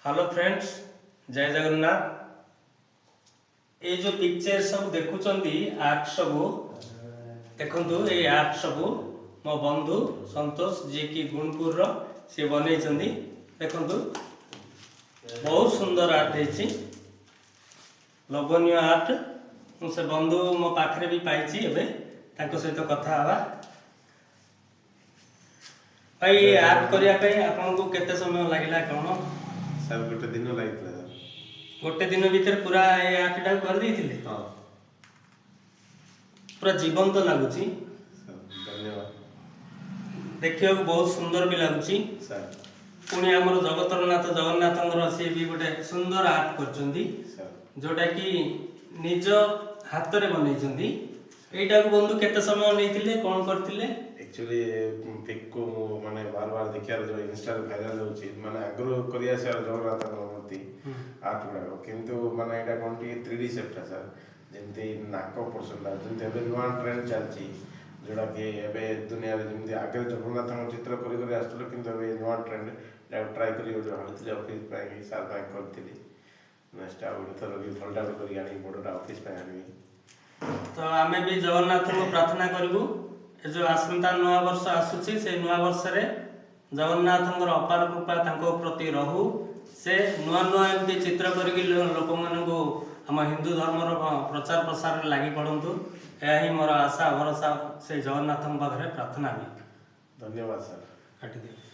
Hello friends, जय जगन्नाथ। ये जो पिक्चर सब देखुचंदी आर्ट सब देखंतु, ये आर्ट सब मो बंधु संतोष जी की गुणपुर रो से बनेइचंदी। देखंतु बहुत सुंदर आर्ट है, लोभनीय आर्ट। से बंधु मो पाखरे भी पाइची, एबे ताको सहित कथा हवा। भाई आर्ट करिया पे आपन को केते समय लागिला कोन? सर गोटे दिन लगे गोटे दिन भीतर पूरा ये आर्टटा कर देइथिले। हाँ पूरा जीवंत लगुची, सर, धन्यवाद देखियो बहुत सुंदर भी लगुची। सर। पुणी हमर जगतरनाथ जगन्नाथंगर से भी गोटे सुंदर आर्ट करचंदी, सर जोटा कि निज हाथ रे बनैचंदी। एटा को बंधु केते समय नैथिले, कोन करथिले? एक्चुअली पिक को माने बार बार देखिया जो इंस्टा रे वायरल होची, माने आग्रह करिया सर जगन्नाथ मूर्ति आर्ट गुडा किंतु माने एटा कोनटी 3D सेप्टा सर, जेमती नाक पोर्शन ला जेमती एबे नवा ट्रेंड चलची, जोड़ा कि एबे दुनिया रे जेमती आगे जगन्नाथ चित्र करि करि आस्तले, किंतु एबे नवा ट्रेंड ट्राई करि जो हलथिले ऑफिस पे साल बैंक करथिली। नेक्स्ट आउट थरो भी फलटा करि आनी बडटा ऑफिस पे आनी। तो आमे भी जगन्नाथ को प्रार्थना करिबु, जो आसंता नवा वर्ष आसुची से नवा वर्ष रे जगन्नाथंकर अपार कृपा तांको प्रति रहू। से नुआ नुआ एमती चित्र करिक लोक मानकु आम हिंदू धर्मर प्रचार प्रसार लागि पड़तु। यह ही मोर आशा भरोसा से जगन्नाथ पाखे प्रार्थना भी। धन्यवाद सर। काटी दियो।